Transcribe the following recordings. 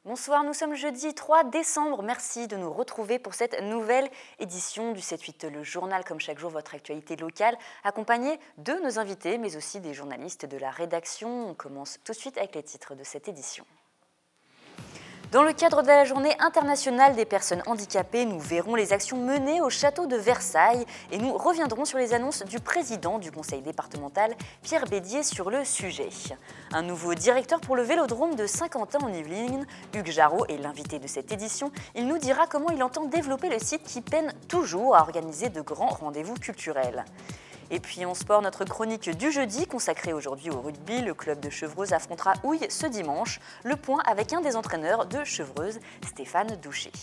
Bonsoir, nous sommes jeudi 3 décembre. Merci de nous retrouver pour cette nouvelle édition du 7-8, le journal, comme chaque jour, votre actualité locale, accompagné de nos invités, mais aussi des journalistes de la rédaction. On commence tout de suite avec les titres de cette édition. Dans le cadre de la Journée internationale des personnes handicapées, nous verrons les actions menées au château de Versailles et nous reviendrons sur les annonces du président du conseil départemental, Pierre Bédier, sur le sujet. Un nouveau directeur pour le vélodrome de Saint-Quentin en Yvelines, Hugues Jarot, est l'invité de cette édition. Il nous dira comment il entend développer le site qui peine toujours à organiser de grands rendez-vous culturels. Et puis en sport, notre chronique du jeudi consacrée aujourd'hui au rugby. Le club de Chevreuse affrontera Houille ce dimanche. Le point avec un des entraîneurs de Chevreuse, Stéphane Douchet.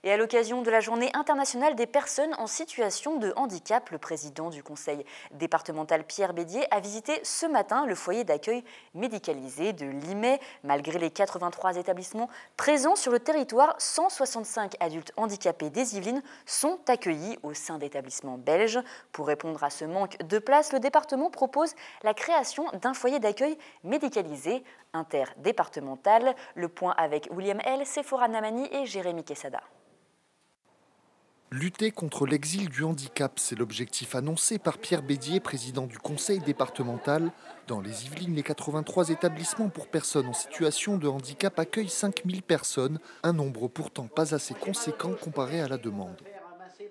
Et à l'occasion de la Journée internationale des personnes en situation de handicap, le président du conseil départemental Pierre Bédier a visité ce matin le foyer d'accueil médicalisé de Limay. Malgré les 83 établissements présents sur le territoire, 165 adultes handicapés des Yvelines sont accueillis au sein d'établissements belges. Pour répondre à ce manque de place, le département propose la création d'un foyer d'accueil médicalisé interdépartemental. Le point avec William L, Sephora Namani et Jérémy Quesada. Lutter contre l'exil du handicap, c'est l'objectif annoncé par Pierre Bédier, président du conseil départemental. Dans les Yvelines, les 83 établissements pour personnes en situation de handicap accueillent 5000 personnes, un nombre pourtant pas assez conséquent comparé à la demande.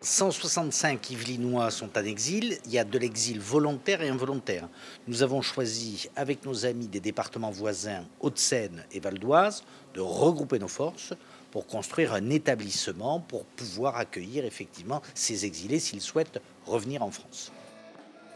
165 Yvelinois sont en exil, il y a de l'exil volontaire et involontaire. Nous avons choisi, avec nos amis des départements voisins Hauts-de-Seine et Val d'Oise, de regrouper nos forces pour construire un établissement pour pouvoir accueillir effectivement ces exilés s'ils souhaitent revenir en France.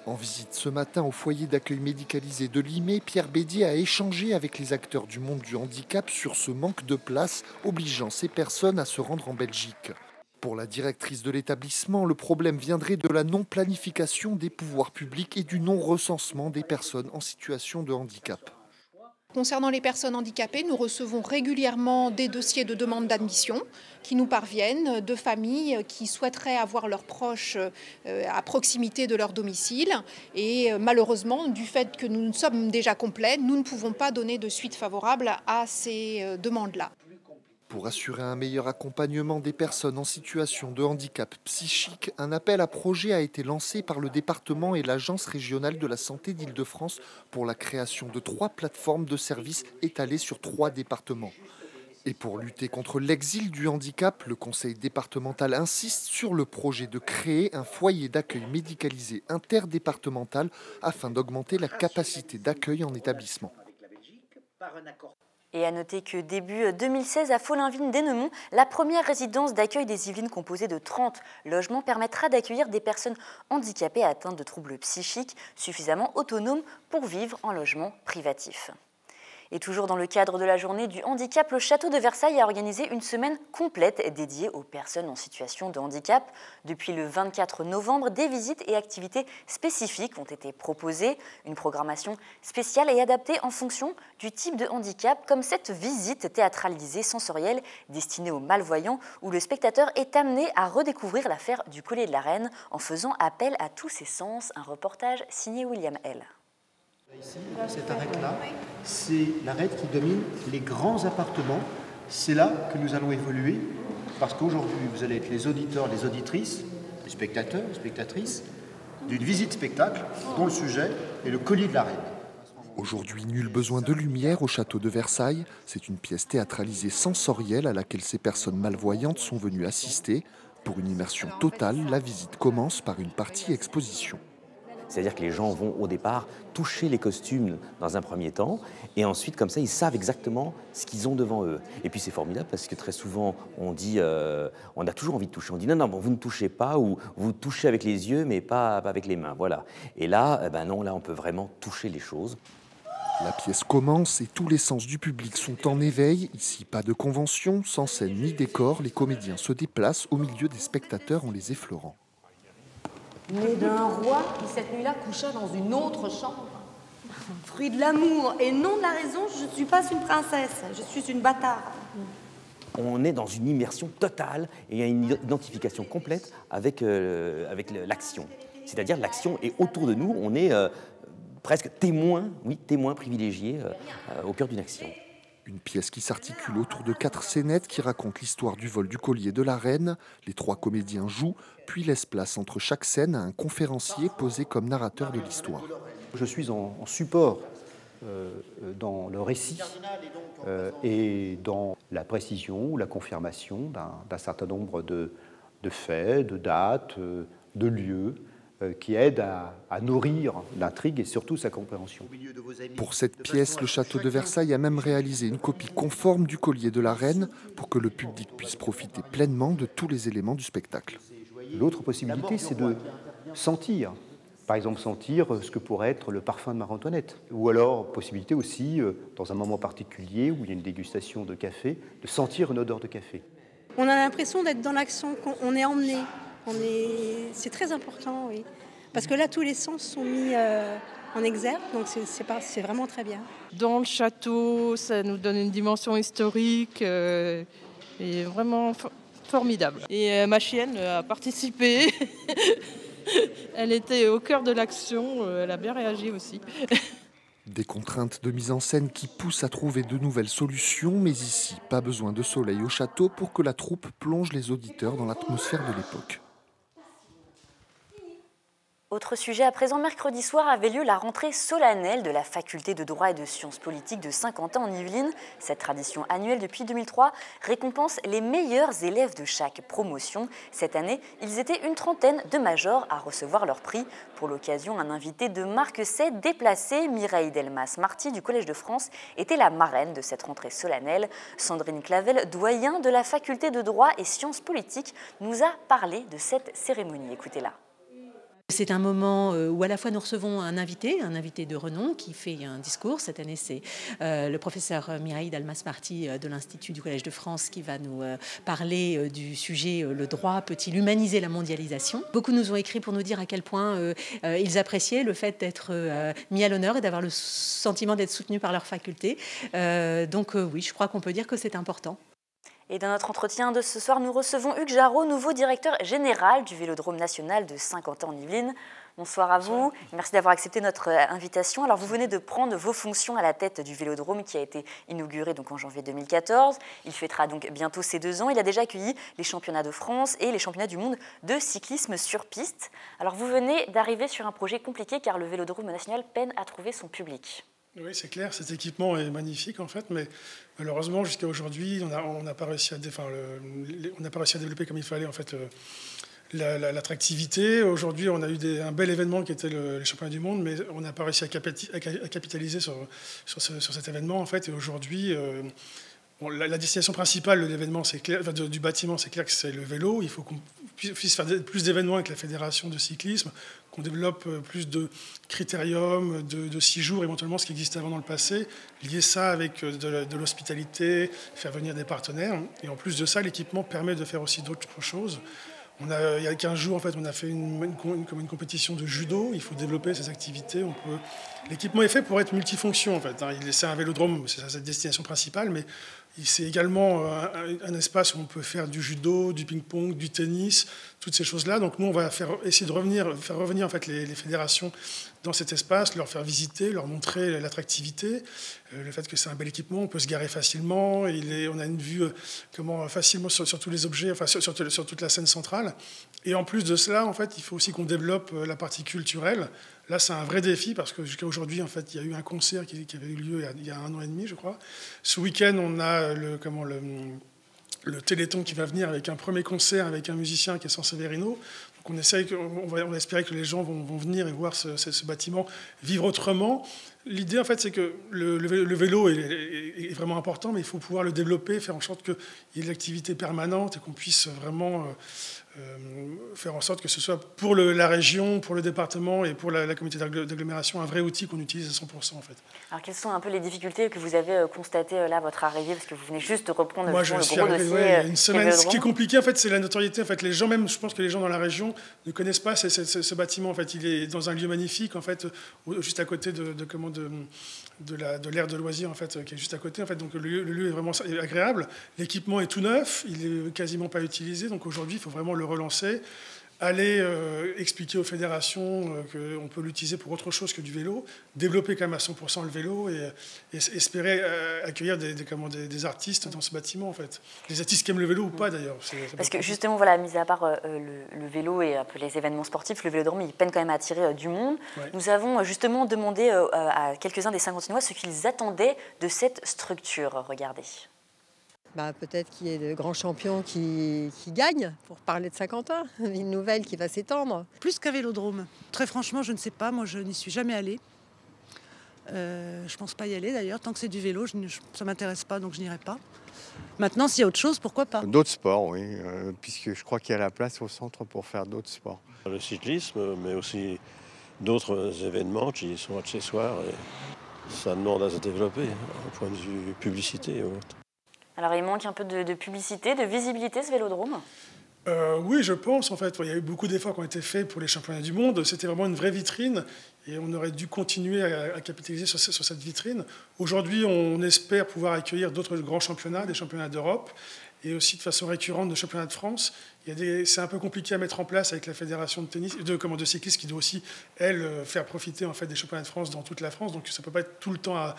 En visite ce matin au foyer d'accueil médicalisé de Limay, Pierre Bédier a échangé avec les acteurs du monde du handicap sur ce manque de place obligeant ces personnes à se rendre en Belgique. Pour la directrice de l'établissement, le problème viendrait de la non-planification des pouvoirs publics et du non-recensement des personnes en situation de handicap. Concernant les personnes handicapées, nous recevons régulièrement des dossiers de demande d'admission qui nous parviennent de familles qui souhaiteraient avoir leurs proches à proximité de leur domicile. Et malheureusement, du fait que nous sommes déjà complets, nous ne pouvons pas donner de suite favorable à ces demandes-là. Pour assurer un meilleur accompagnement des personnes en situation de handicap psychique, un appel à projet a été lancé par le département et l'Agence régionale de la santé d'Île-de-France pour la création de 3 plateformes de services étalées sur 3 départements. Et pour lutter contre l'exil du handicap, le conseil départemental insiste sur le projet de créer un foyer d'accueil médicalisé interdépartemental afin d'augmenter la capacité d'accueil en établissement. Et à noter que début 2016, à Follinville-Dénemont, la première résidence d'accueil des Yvelines composée de 30 logements permettra d'accueillir des personnes handicapées atteintes de troubles psychiques suffisamment autonomes pour vivre en logement privatif. Et toujours dans le cadre de la journée du handicap, le château de Versailles a organisé une semaine complète dédiée aux personnes en situation de handicap. Depuis le 24 novembre, des visites et activités spécifiques ont été proposées. Une programmation spéciale et adaptée en fonction du type de handicap, comme cette visite théâtralisée sensorielle destinée aux malvoyants, où le spectateur est amené à redécouvrir l'affaire du collier de la reine en faisant appel à tous ses sens. Un reportage signé William L. Ici, cette arête-là, c'est l'arête qui domine les grands appartements. C'est là que nous allons évoluer, parce qu'aujourd'hui, vous allez être les auditeurs, les auditrices, les spectateurs, les spectatrices, d'une visite spectacle dont le sujet est le collier de la reine. Aujourd'hui, nul besoin de lumière au château de Versailles. C'est une pièce théâtralisée sensorielle à laquelle ces personnes malvoyantes sont venues assister. Pour une immersion totale, la visite commence par une partie exposition. C'est-à-dire que les gens vont au départ toucher les costumes dans un premier temps et ensuite comme ça ils savent exactement ce qu'ils ont devant eux. Et puis c'est formidable parce que très souvent on dit, on a toujours envie de toucher, on dit non, bon, vous ne touchez pas ou vous touchez avec les yeux mais pas avec les mains, voilà. Et là, non, là on peut vraiment toucher les choses. La pièce commence et tous les sens du public sont en éveil. Ici, pas de convention, sans scène ni décor, les comédiens se déplacent au milieu des spectateurs en les effleurant. Né d'un roi qui, cette nuit-là, coucha dans une autre chambre. Fruit de l'amour et non de la raison, je ne suis pas une princesse, je suis une bâtarde. on est dans une immersion totale et il y a une identification complète avec l'action. C'est-à-dire l'action est autour de nous, on est presque témoin privilégié au cœur d'une action. Une pièce qui s'articule autour de 4 scénettes qui racontent l'histoire du vol du collier de la reine. Les 3 comédiens jouent, puis laissent place entre chaque scène à un conférencier posé comme narrateur de l'histoire. Je suis en support dans le récit et dans la précision ou la confirmation d'un certain nombre de faits, de dates, de lieux, qui aide à nourrir l'intrigue et surtout sa compréhension. Pour cette pièce, le château de Versailles a même réalisé une copie conforme du collier de la reine pour que le public puisse profiter pleinement de tous les éléments du spectacle. L'autre possibilité, c'est de sentir. Par exemple, sentir ce que pourrait être le parfum de Marie-Antoinette. Ou alors, possibilité aussi, dans un moment particulier où il y a une dégustation de café, de sentir une odeur de café. On a l'impression d'être dans l'action, qu'on est emmené. C'est très important, oui. Parce que là, tous les sens sont mis en exergue, donc c'est vraiment très bien. Dans le château, ça nous donne une dimension historique et vraiment formidable. Et ma chienne a participé. Elle était au cœur de l'action, elle a bien réagi aussi. Des contraintes de mise en scène qui poussent à trouver de nouvelles solutions, mais ici, pas besoin de soleil au château pour que la troupe plonge les auditeurs dans l'atmosphère de l'époque. Autre sujet à présent, mercredi soir avait lieu la rentrée solennelle de la faculté de droit et de sciences politiques de Saint-Quentin en Yvelines. Cette tradition annuelle depuis 2003 récompense les meilleurs élèves de chaque promotion. Cette année, ils étaient une trentaine de majors à recevoir leur prix. Pour l'occasion, un invité de marque s'est déplacé. Mireille Delmas-Marty du Collège de France était la marraine de cette rentrée solennelle. Sandrine Clavel, doyen de la faculté de droit et sciences politiques, nous a parlé de cette cérémonie. Écoutez-la. C'est un moment où à la fois nous recevons un invité de renom qui fait un discours. Cette année, c'est le professeur Mireille Delmas-Marty de l'Institut du Collège de France qui va nous parler du sujet « Le droit peut-il humaniser la mondialisation ?» Beaucoup nous ont écrit pour nous dire à quel point ils appréciaient le fait d'être mis à l'honneur et d'avoir le sentiment d'être soutenus par leur faculté. Donc oui, je crois qu'on peut dire que c'est important. Et dans notre entretien de ce soir, nous recevons Hugues Jarot, nouveau directeur général du Vélodrome national de Saint-Quentin-en-Yvelines. Bonsoir à vous. Merci d'avoir accepté notre invitation. Alors, vous venez de prendre vos fonctions à la tête du Vélodrome qui a été inauguré donc en janvier 2014. Il fêtera donc bientôt ses 2 ans. Il a déjà accueilli les championnats de France et les championnats du monde de cyclisme sur piste. Alors, vous venez d'arriver sur un projet compliqué car le Vélodrome national peine à trouver son public. Oui, c'est clair, cet équipement est magnifique en fait, mais malheureusement jusqu'à aujourd'hui, on n'a pas réussi à développer comme il fallait en fait l'attractivité. Aujourd'hui, on a eu un bel événement qui était les championnats du monde, mais on n'a pas réussi à capitaliser sur cet événement en fait. Et aujourd'hui, la destination principale de l'événement, c'est clair, du bâtiment, c'est clair que c'est le vélo. Il faut qu'on puisse faire plus d'événements avec la fédération de cyclisme, qu'on développe plus de critériums, de 6 jours éventuellement, ce qui existait avant dans le passé, lier ça avec de l'hospitalité, faire venir des partenaires. Et en plus de ça, l'équipement permet de faire aussi d'autres choses. Il y a 15 jours, en fait, on a fait une compétition de judo. Il faut développer ces activités. L'équipement est fait pour être multifonction, en fait. C'est un vélodrome, c'est sa destination principale, mais c'est également un espace où on peut faire du judo, du ping-pong, du tennis, toutes ces choses-là. Donc nous, on va essayer de faire revenir en fait, les fédérations dans cet espace, leur faire visiter, leur montrer l'attractivité, le fait que c'est un bel équipement, on peut se garer facilement, on a une vue facilement sur tous les objets, enfin, sur toute la scène centrale. Et en plus de cela, en fait, il faut aussi qu'on développe la partie culturelle. Là, c'est un vrai défi parce que jusqu'à aujourd'hui, en fait, il y a eu un concert qui avait eu lieu il y a 1 an et demi, je crois. Ce week-end, on a le Téléthon qui va venir avec un premier concert avec un musicien qui est San Severino. Donc on va espérer que les gens vont venir et voir ce bâtiment vivre autrement. L'idée, en fait, c'est que le vélo est vraiment important, mais il faut pouvoir le développer, faire en sorte qu'il y ait de l'activité permanente et qu'on puisse vraiment faire en sorte que ce soit pour la région, pour le département et pour la communauté d'agglomération un vrai outil qu'on utilise à 100% en fait. Alors quelles sont un peu les difficultés que vous avez constatées là à votre arrivée, parce que vous venez juste de reprendre le gros dossier. Il y a une semaine. Ce qui est compliqué en fait, c'est la notoriété. En fait, les gens même, je pense que les gens dans la région ne connaissent pas ce bâtiment. En fait, il est dans un lieu magnifique en fait, juste à côté de de l'aire de loisirs en fait, qui est juste à côté. En fait. Donc le lieu est vraiment agréable. L'équipement est tout neuf, il n'est quasiment pas utilisé. Donc aujourd'hui, il faut vraiment le relancer. Aller expliquer aux fédérations qu'on peut l'utiliser pour autre chose que du vélo, développer quand même à 100% le vélo et espérer accueillir des artistes dans ce bâtiment en fait. Les artistes qui aiment le vélo ou pas d'ailleurs. Parce que justement, voilà, mis à part le vélo et un peu les événements sportifs, le Vélodrome il peine quand même à attirer du monde. Ouais. Nous avons justement demandé à quelques-uns des Saint-Quentinois ce qu'ils attendaient de cette structure. Regardez. Peut-être qu'il y ait de grands champions qui gagnent, pour parler de Saint-Quentin, une nouvelle qui va s'étendre. Plus qu'un vélodrome. Très franchement, je ne sais pas, moi je n'y suis jamais allée. Je ne pense pas y aller d'ailleurs, tant que c'est du vélo, ça ne m'intéresse pas, donc je n'irai pas. Maintenant, s'il y a autre chose, pourquoi pas? D'autres sports, oui, puisque je crois qu'il y a la place au centre pour faire d'autres sports. Le cyclisme, mais aussi d'autres événements qui sont accessoires, et ça demande à se développer, au point de vue publicité et autres. Alors il manque un peu de publicité, de visibilité ce vélodrome? Oui, je pense en fait. Il y a eu beaucoup d'efforts qui ont été faits pour les championnats du monde. C'était vraiment une vraie vitrine et on aurait dû continuer à capitaliser sur cette vitrine. Aujourd'hui, on espère pouvoir accueillir d'autres grands championnats, des championnats d'Europe et aussi de façon récurrente de championnats de France. C'est un peu compliqué à mettre en place avec la fédération de cyclisme qui doit aussi, elle, faire profiter en fait, des championnats de France dans toute la France. Donc ça ne peut pas être tout le temps à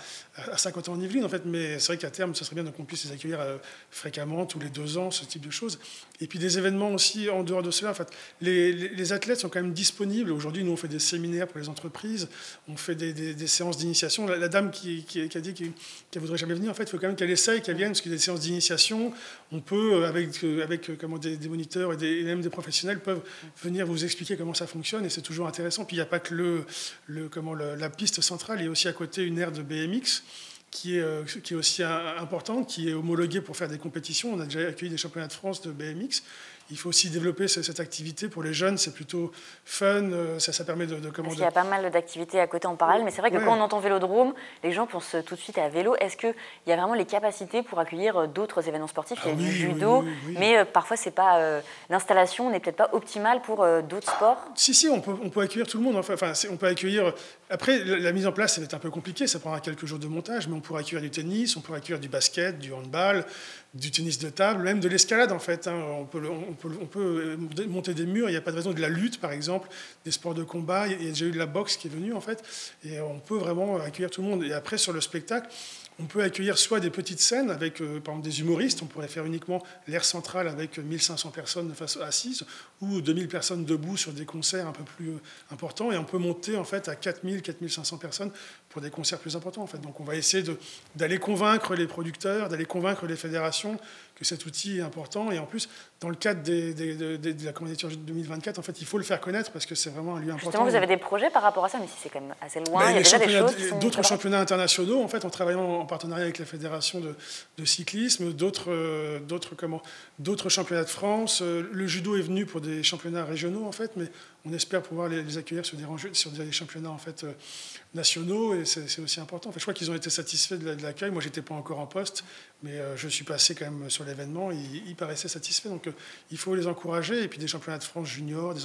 Saint-Quentin-en-Yvelines, en fait, mais c'est vrai qu'à terme, ce serait bien qu'on puisse les accueillir fréquemment, tous les 2 ans, ce type de choses. Et puis des événements aussi en dehors de cela. En fait, les athlètes sont quand même disponibles. Aujourd'hui, nous, on fait des séminaires pour les entreprises, on fait des séances d'initiation. La dame qui a dit qu'elle ne voudrait jamais venir, en fait, il faut quand même qu'elle essaye, qu'elle vienne, parce qu'il y a des séances d'initiation. On peut, avec des moniteurs et même des professionnels peuvent venir vous expliquer comment ça fonctionne et c'est toujours intéressant. Puis il n'y a pas que la piste centrale, il y a aussi à côté une aire de BMX qui est aussi importante, qui est homologuée pour faire des compétitions. On a déjà accueilli des championnats de France de BMX. Il faut aussi développer cette activité pour les jeunes, c'est plutôt fun, ça permet de Parce qu'il y a pas mal d'activités à côté en parallèle, mais c'est vrai que quand on entend vélodrome, les gens pensent tout de suite à vélo. Est-ce qu'il y a vraiment les capacités pour accueillir d'autres événements sportifs? Il y a du judo, mais parfois l'installation n'est peut-être pas optimale pour d'autres sports. Si, on peut accueillir tout le monde. Enfin, on peut accueillir. Après, la mise en place, ça va être un peu compliqué, ça prendra quelques jours de montage, mais on pourra accueillir du tennis, on pourra accueillir du basket, du handball, du tennis de table, même de l'escalade en fait. On peut monter des murs, il n'y a pas de raison, de la lutte par exemple, des sports de combat, il y a déjà eu de la boxe qui est venue en fait, et on peut vraiment accueillir tout le monde. Et après sur le spectacle, on peut accueillir soit des petites scènes avec par exemple des humoristes, on pourrait faire uniquement l'aire centrale avec 1500 personnes de face assises ou 2000 personnes debout sur des concerts un peu plus importants, et on peut monter en fait à 4500 personnes pour des concerts plus importants en fait. Donc on va essayer d'aller convaincre les producteurs, d'aller convaincre les fédérations que cet outil est important, et en plus dans le cadre de la candidature 2024 en fait il faut le faire connaître parce que c'est vraiment un lieu important. Justement, vous avez des projets par rapport à ça, mais si c'est quand même assez loin, il y a déjà des choses qui sont d'autres championnats internationaux en fait, en travaillant en partenariat avec la fédération de cyclisme, d'autres championnats de France. Le judo est venu pour des championnats régionaux en fait, mais on espère pouvoir les accueillir sur des championnats en fait nationaux, et c'est aussi important. En fait, je crois qu'ils ont été satisfaits de l'accueil. Moi, j'étais pas encore en poste, mais je suis passé quand même sur l'événement. Ils paraissaient satisfaits, donc il faut les encourager. Et puis des championnats de France juniors, des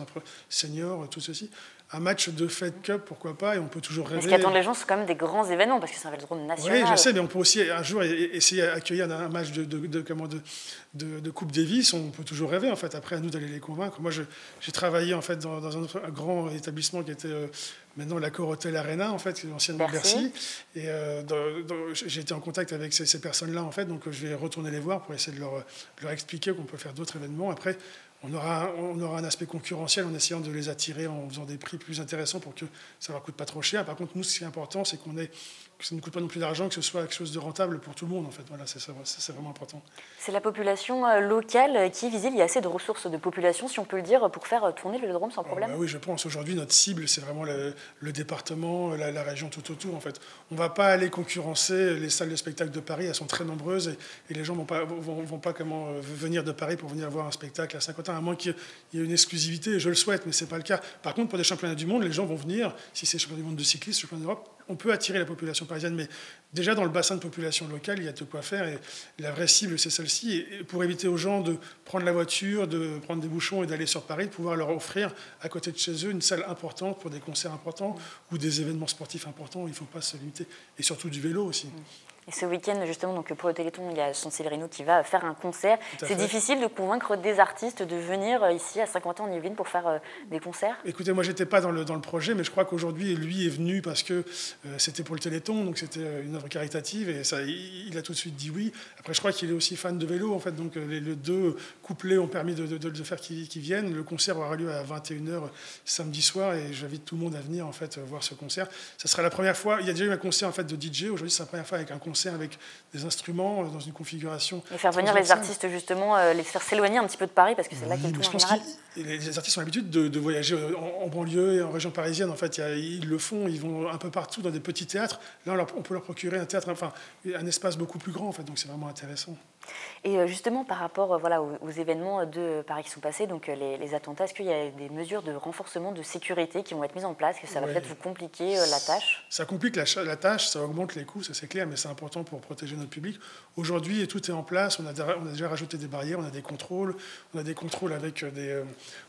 seniors, tout ceci. Un match de Fed Cup, pourquoi pas, et on peut toujours rêver. Mais ce qui attendent les gens, c'est quand même des grands événements, parce que c'est un vélodrome national. Oui, je sais, mais on peut aussi un jour essayer d'accueillir un match de Coupe Davis. On peut toujours rêver, en fait. Après, à nous d'aller les convaincre. Moi, j'ai travaillé en fait dans un grand établissement qui était maintenant l'Accor Hotel Arena, en fait, l'ancienne Bercy. Et j'ai été en contact avec ces personnes-là, en fait. Donc, je vais retourner les voir pour essayer de leur expliquer qu'on peut faire d'autres événements. Après, on aura un aspect concurrentiel en essayant de les attirer en faisant des prix plus intéressants pour que ça ne leur coûte pas trop cher. Par contre, nous, ce qui est important, c'est que ça ne coûte pas non plus d'argent, que ce soit quelque chose de rentable pour tout le monde. En fait. Voilà, c'est vraiment important. C'est la population locale qui est visible. Il y a assez de ressources de population, si on peut le dire, pour faire tourner le vélodrome sans problème. Oui, je pense. Aujourd'hui, notre cible, c'est vraiment le département, la région tout autour. En fait. On ne va pas aller concurrencer les salles de spectacle de Paris. Elles sont très nombreuses et les gens ne vont pas venir de Paris pour venir voir un spectacle à Saint-Quentin, à moins qu'il y ait une exclusivité. Je le souhaite, mais ce n'est pas le cas. Par contre, pour des championnats du monde, les gens vont venir, si c'est championnat du monde de cyclisme, championnat d'Europe, on peut attirer la population parisienne, mais déjà dans le bassin de population locale, il y a de quoi faire. Et la vraie cible, c'est celle-ci. Et pour éviter aux gens de prendre la voiture, de prendre des bouchons et d'aller sur Paris, de pouvoir leur offrir à côté de chez eux une salle importante pour des concerts importants ou des événements sportifs importants. Il ne faut pas se limiter. Et surtout du vélo aussi. Et ce week-end, justement, donc pour le Téléthon, il y a San Severino qui va faire un concert. C'est difficile de convaincre des artistes de venir ici à Saint-Quentin-en-Yvelines pour faire des concerts? Écoutez, moi, je n'étais pas dans le projet, mais je crois qu'aujourd'hui, lui est venu parce que c'était pour le Téléthon, donc c'était une œuvre caritative, et ça, il a tout de suite dit oui. Après, je crois qu'il est aussi fan de vélo, en fait, donc les deux couplets ont permis de faire qu'ils viennent. Le concert aura lieu à 21h samedi soir, et j'invite tout le monde à venir, en fait, voir ce concert. Ça sera la première fois, il y a déjà eu un concert, en fait, de DJ. Aujourd'hui, c'est la première fois avec un concert avec des instruments dans une configuration. Et faire venir les artistes, justement, les faire s'éloigner un petit peu de Paris, parce que c'est là qu'ils sont en général. Les artistes ont l'habitude de voyager en banlieue et en région parisienne. En fait, ils le font, ils vont un peu partout dans des petits théâtres. Là, on peut leur procurer un théâtre, enfin, un espace beaucoup plus grand, en fait, donc c'est vraiment intéressant. Et justement, par rapport voilà, aux événements de Paris qui sont passés, donc les attentats, est-ce qu'il y a des mesures de renforcement de sécurité qui vont être mises en place, que ça va peut-être vous compliquer la tâche? Ça complique la tâche, ça augmente les coûts, ça c'est clair, mais c'est important pour protéger notre public. Aujourd'hui, tout est en place, on a déjà rajouté des barrières, on a des contrôles avec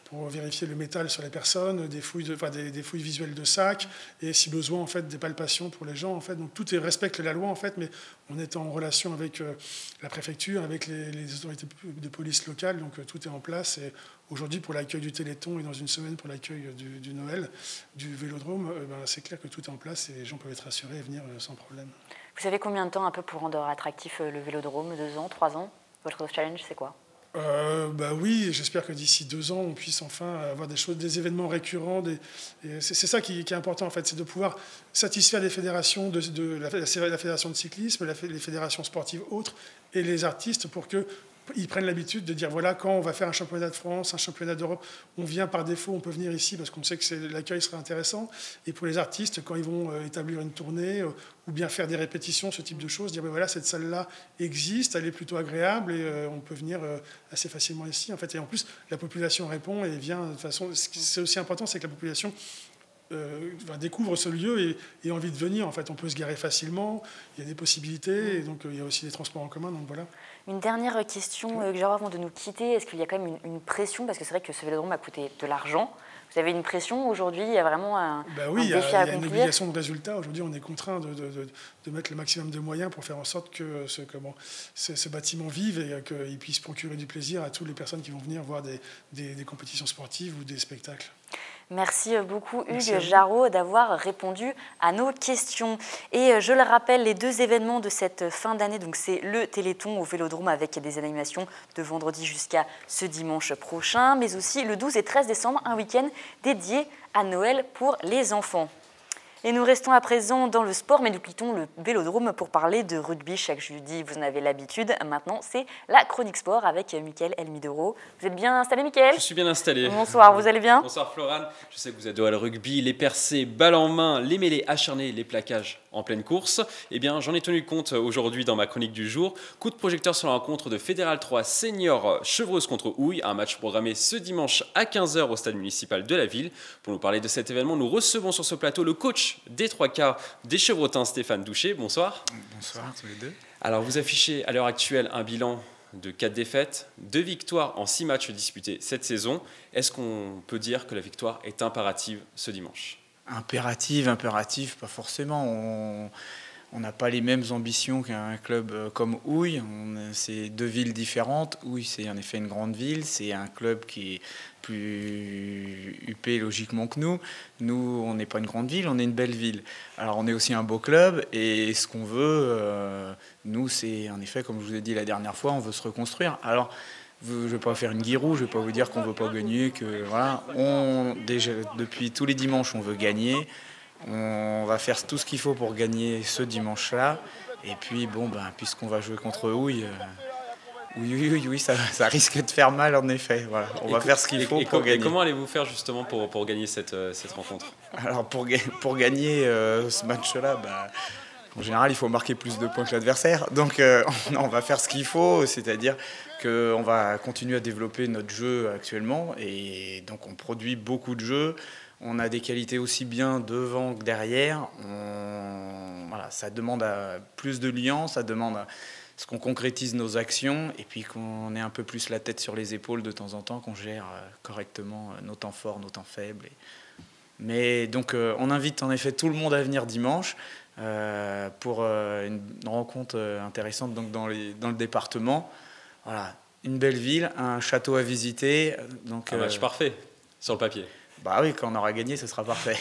pour vérifier le métal sur les personnes, des fouilles visuelles de sacs, et si besoin, en fait, des palpations pour les gens. En fait. Donc tout respecte la loi, en fait, mais on est en relation avec la préfecture, avec les autorités de police locales, donc tout est en place. Et aujourd'hui, pour l'accueil du Téléthon et dans une semaine pour l'accueil du Noël, du Vélodrome, c'est clair que tout est en place et les gens peuvent être rassurés et venir sans problème. Vous savez combien de temps un peu pour rendre attractif le Vélodrome? 2 ans, 3 ans? Votre challenge, c'est quoi? Oui, j'espère que d'ici 2 ans, on puisse enfin avoir des événements récurrents. C'est ça qui est important, en fait, c'est de pouvoir satisfaire les fédérations, la fédération de cyclisme, les fédérations sportives autres et les artistes pour qu'ils prennent l'habitude de dire, voilà, quand on va faire un championnat de France, un championnat d'Europe, on vient par défaut, on peut venir ici parce qu'on sait que l'accueil sera intéressant. Et pour les artistes, quand ils vont établir une tournée ou bien faire des répétitions, ce type de choses, dire, voilà, cette salle-là existe, elle est plutôt agréable et on peut venir assez facilement ici. En fait. Et en plus, la population répond et vient de façon... Ce qui est aussi important, c'est que la population découvre ce lieu et envie de venir. En fait, on peut se garer facilement, il y a des possibilités, et donc il y a aussi des transports en commun, donc voilà. Une dernière question que j'aurais avant de nous quitter, est-ce qu'il y a quand même une pression, parce que c'est vrai que ce vélodrome a coûté de l'argent, vous avez une pression aujourd'hui, il y a vraiment un défi à accomplir? Oui, il y a une obligation de résultat. Aujourd'hui, on est contraint de mettre le maximum de moyens pour faire en sorte que ce bâtiment vive et qu'il puisse procurer du plaisir à toutes les personnes qui vont venir voir des compétitions sportives ou des spectacles. Merci beaucoup Hugues Jarot d'avoir répondu à nos questions. Et je le rappelle, les 2 événements de cette fin d'année, donc c'est le Téléthon au Vélodrome avec des animations de vendredi jusqu'à ce dimanche prochain, mais aussi le 12 et 13 décembre, un week-end dédié à Noël pour les enfants. Et nous restons à présent dans le sport, mais nous quittons le Vélodrome pour parler de rugby. Chaque jeudi, vous en avez l'habitude. Maintenant, c'est la chronique sport avec Mickaël Elmidoro. Vous êtes bien installé, Mickaël? Je suis bien installé. Bonsoir, vous allez bien? Bonsoir, Florane. Je sais que vous adorez le rugby, les percées, balles en main, les mêlées acharnées, les plaquages en pleine course. Eh bien, j'en ai tenu compte aujourd'hui dans ma chronique du jour. Coup de projecteur sur la rencontre de Fédéral 3 Senior Chevreuse contre Houille, un match programmé ce dimanche à 15h au stade municipal de la ville. Pour nous parler de cet événement, nous recevons sur ce plateau le coach des 3 quarts des Chevrotins, Stéphane Douché. Bonsoir. Bonsoir tous les deux. Alors, vous affichez à l'heure actuelle un bilan de 4 défaites, 2 victoires en 6 matchs disputés cette saison. Est-ce qu'on peut dire que la victoire est impérative ce dimanche? Impérative, pas forcément. On n'a pas les mêmes ambitions qu'un club comme Houille. C'est 2 villes différentes. Houille, c'est en effet une grande ville. C'est un club qui est plus huppé logiquement que nous. Nous, on n'est pas une grande ville, on est une belle ville. Alors, on est aussi un beau club. Et ce qu'on veut, nous, c'est en effet, comme je vous ai dit la dernière fois, on veut se reconstruire. Alors, je ne vais pas faire une guiroue, je ne vais pas vous dire qu'on ne veut pas gagner. Voilà. Déjà, depuis tous les dimanches, on veut gagner. On va faire tout ce qu'il faut pour gagner ce dimanche-là. Et puis, puisqu'on va jouer contre Houille, oui, ça risque de faire mal en effet. Voilà. On va faire ce qu'il faut pour gagner. Et comment allez-vous faire justement pour gagner cette rencontre? Alors, pour gagner ce match-là, en général, il faut marquer plus de points que l'adversaire. Donc, on va faire ce qu'il faut, c'est-à-dire qu'on va continuer à développer notre jeu actuellement. Et donc, on produit beaucoup de jeux. On a des qualités aussi bien devant que derrière. Voilà, ça demande plus de liant, ça demande à ce qu'on concrétise nos actions et puis qu'on ait un peu plus la tête sur les épaules de temps en temps, qu'on gère correctement nos temps forts, nos temps faibles. Mais donc on invite en effet tout le monde à venir dimanche pour une rencontre intéressante donc dans le département. Voilà, une belle ville, un château à visiter. Donc, un match parfait sur le papier. Bah oui, quand on aura gagné, ce sera parfait.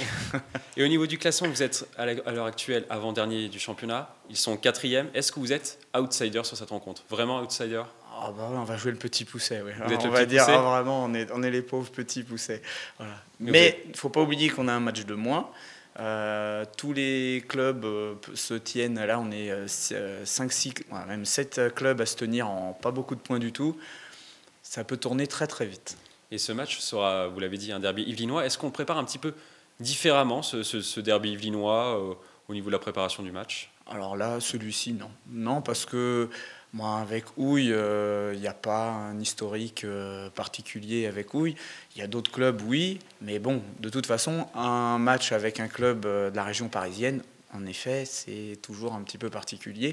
Et au niveau du classement, vous êtes à l'heure actuelle avant-dernier du championnat. Ils sont 4e. Est-ce que vous êtes outsider sur cette rencontre? Vraiment outsider? Oh bah ouais, on va jouer le petit pousset. Ouais. On va dire vraiment, on est les pauvres petits poussets. Voilà. Mais il ne faut pas oublier qu'on a un match de moins. Tous les clubs se tiennent. Là, on est 5, 6, même 7 clubs à se tenir en pas beaucoup de points du tout. Ça peut tourner très très vite. Et ce match sera, vous l'avez dit, un derby yvelinois. Est-ce qu'on prépare un petit peu différemment ce derby yvelinois au niveau de la préparation du match? Alors là, celui-ci, non. Non, parce que moi, avec Houille, il n'y a pas un historique particulier avec Houille. Il y a d'autres clubs, oui. Mais bon, de toute façon, un match avec un club de la région parisienne, en effet, c'est toujours un petit peu particulier.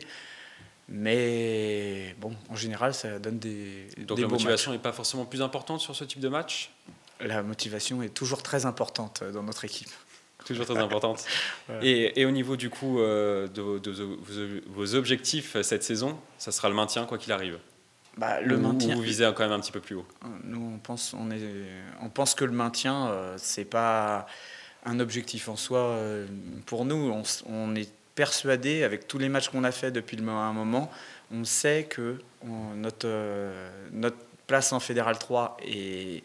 Mais bon, en général, ça donne des Donc la motivation n'est pas forcément plus importante sur ce type de match? La motivation est toujours très importante dans notre équipe. Toujours très importante. Voilà. Et au niveau du coup de vos objectifs cette saison, ça sera le maintien quoi qu'il arrive? Le maintien. Ou vous visez quand même un petit peu plus haut? Nous, on pense que le maintien, c'est pas un objectif en soi. Pour nous, on est persuadé, avec tous les matchs qu'on a fait depuis un moment, on sait que notre place en Fédéral 3 est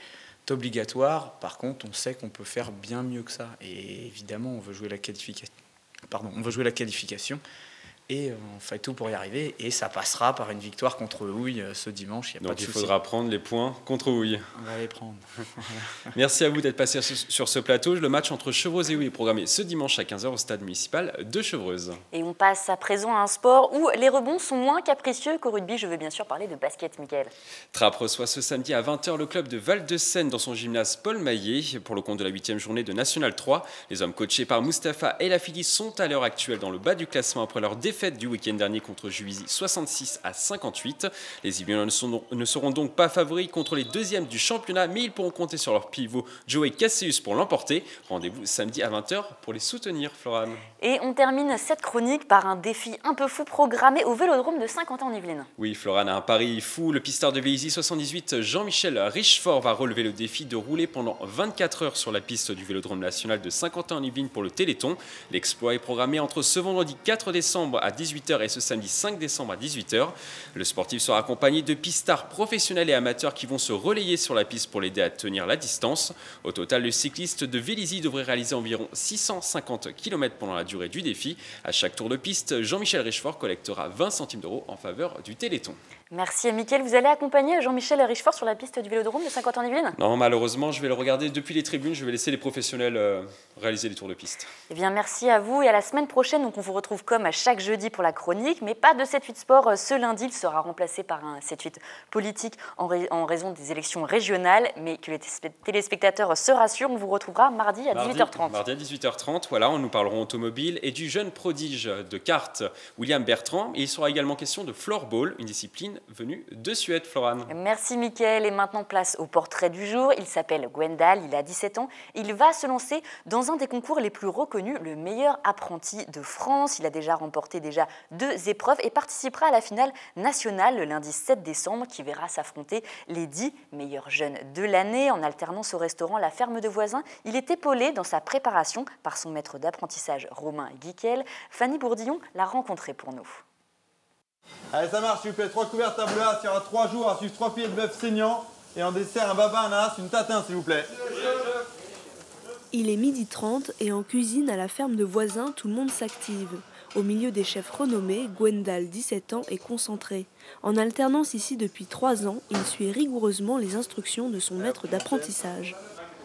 obligatoire. Par contre, on sait qu'on peut faire bien mieux que ça. Et évidemment, on veut jouer la qualification. Et on fait tout pour y arriver. Et ça passera par une victoire contre Houille ce dimanche. Donc il faudra prendre les points contre Houille. On va les prendre. Merci à vous d'être passé sur ce plateau. Le match entre Chevreuse et Houille est programmé ce dimanche à 15h au stade municipal de Chevreuse. Et on passe à présent à un sport où les rebonds sont moins capricieux qu'au rugby. Je veux bien sûr parler de basket, Mickaël. Trappes reçoit ce samedi à 20h le club de Val-de-Seine dans son gymnase Paul Maillet pour le compte de la 8e journée de National 3. Les hommes coachés par Mustapha El Afidi sont à l'heure actuelle dans le bas du classement après leur défaite du week-end dernier contre Juvisy 66-58. Les Yvelinois ne seront donc pas favoris contre les deuxièmes du championnat, mais ils pourront compter sur leur pivot Joey Cassius pour l'emporter. Rendez-vous samedi à 20h pour les soutenir, Florane. Et on termine cette chronique par un défi un peu fou programmé au Vélodrome de Saint-Quentin-en-Yvelines. Oui, Florane a un pari fou. Le pisteur de Vélizy 78, Jean-Michel Richefort, va relever le défi de rouler pendant 24 heures sur la piste du Vélodrome national de Saint-Quentin-en-Yvelines pour le Téléthon. L'exploit est programmé entre ce vendredi 4 décembre à 18h et ce samedi 5 décembre à 18h. Le sportif sera accompagné de pistards professionnels et amateurs qui vont se relayer sur la piste pour l'aider à tenir la distance. Au total, le cycliste de Vélizy devrait réaliser environ 650 km pendant la durée du défi. À chaque tour de piste, Jean-Michel Richefort collectera 20 centimes d'euros en faveur du Téléthon. Merci Mickaël. Vous allez accompagner Jean-Michel Richefort sur la piste du Vélodrome de Saint-Quentin-en-Yvelines? Non, malheureusement, je vais le regarder depuis les tribunes. Je vais laisser les professionnels réaliser les tours de piste. Eh bien, merci à vous et à la semaine prochaine. Donc, on vous retrouve comme à chaque jeudi pour la chronique, mais pas de 7-8 sport. Ce lundi, il sera remplacé par un 7-8 politique en raison des élections régionales. Mais que les téléspectateurs se rassurent, on vous retrouvera mardi à 18h30. Mardi à 18h30, voilà, nous parlerons automobile et du jeune prodige de kart, William Bertrand. Et il sera également question de floorball, une discipline venue de Suède, Florane. Merci Mickaël. Et maintenant, place au portrait du jour. Il s'appelle Gwendal, il a 17 ans. Il va se lancer dans un des concours les plus reconnus, le meilleur apprenti de France. Il a déjà remporté 2 épreuves et participera à la finale nationale le lundi 7 décembre qui verra s'affronter les 10 meilleurs jeunes de l'année. En alternance au restaurant La Ferme de Voisins, il est épaulé dans sa préparation par son maître d'apprentissage Romain Guiquel. Fanny Bourdillon l'a rencontré pour nous. Allez, ça marche, s'il vous plaît. 3 couverts table A, il y aura 3 jours à suivre 3 filets de bœuf saignant. Et en dessert, un baba, un ananas, une tatin, s'il vous plaît. Il est 12h30 et en cuisine à la ferme de Voisins, tout le monde s'active. Au milieu des chefs renommés, Gwendal, 17 ans, est concentré. En alternance ici depuis 3 ans, il suit rigoureusement les instructions de son maître d'apprentissage.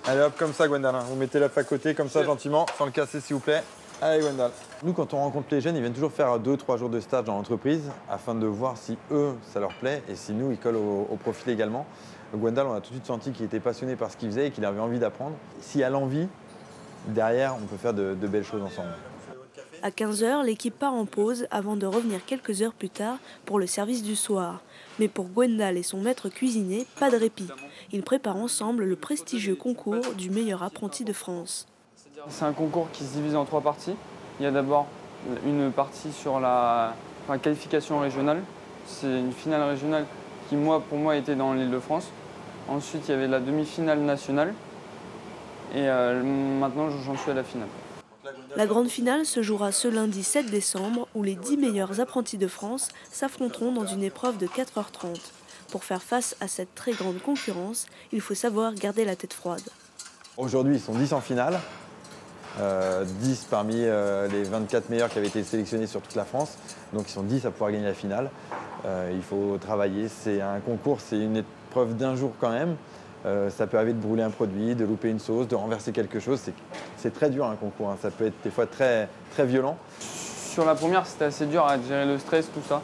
Allez hop, comme ça Gwendal, vous mettez l'œuf à côté, comme ça gentiment, sans le casser s'il vous plaît. Allez Gwendal. Nous, quand on rencontre les jeunes, ils viennent toujours faire 2-3 jours de stage dans l'entreprise afin de voir si eux, ça leur plaît et si nous, ils collent au profil également. Gwendal, on a tout de suite senti qu'il était passionné par ce qu'il faisait et qu'il avait envie d'apprendre. S'il a l'envie, derrière, on peut faire de belles choses ensemble. À 15 h, l'équipe part en pause avant de revenir quelques heures plus tard pour le service du soir. Mais pour Gwendal et son maître cuisinier, pas de répit. Ils préparent ensemble le prestigieux concours du meilleur apprenti de France. C'est un concours qui se divise en 3 parties. Il y a d'abord une partie sur la qualification régionale. C'est une finale régionale qui, pour moi, était dans l'Île-de-France. Ensuite, il y avait la demi-finale nationale. Et maintenant, j'en suis à la finale. La grande finale se jouera ce lundi 7 décembre où les 10 meilleurs apprentis de France s'affronteront dans une épreuve de 4h30. Pour faire face à cette très grande concurrence, il faut savoir garder la tête froide. Aujourd'hui, ils sont 10 en finale. 10 parmi les 24 meilleurs qui avaient été sélectionnés sur toute la France. Donc ils sont 10 à pouvoir gagner la finale. Il faut travailler. C'est un concours, c'est une épreuve d'un jour quand même. Ça peut arriver de brûler un produit, de louper une sauce, de renverser quelque chose. C'est très dur un concours, hein. Ça peut être des fois très, très violent. Sur la première, c'était assez dur à gérer le stress, tout ça.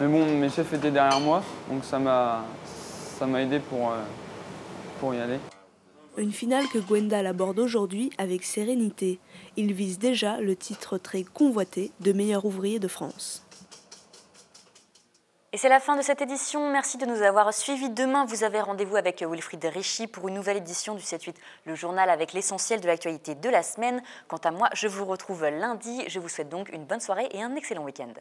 Mais bon, mes chefs étaient derrière moi, donc ça m'a aidé pour y aller. Une finale que Gwendal aborde aujourd'hui avec sérénité. Il vise déjà le titre très convoité de meilleur ouvrier de France. Et c'est la fin de cette édition. Merci de nous avoir suivis. Demain, vous avez rendez-vous avec Wilfried Richy pour une nouvelle édition du 7-8, le journal avec l'essentiel de l'actualité de la semaine. Quant à moi, je vous retrouve lundi. Je vous souhaite donc une bonne soirée et un excellent week-end.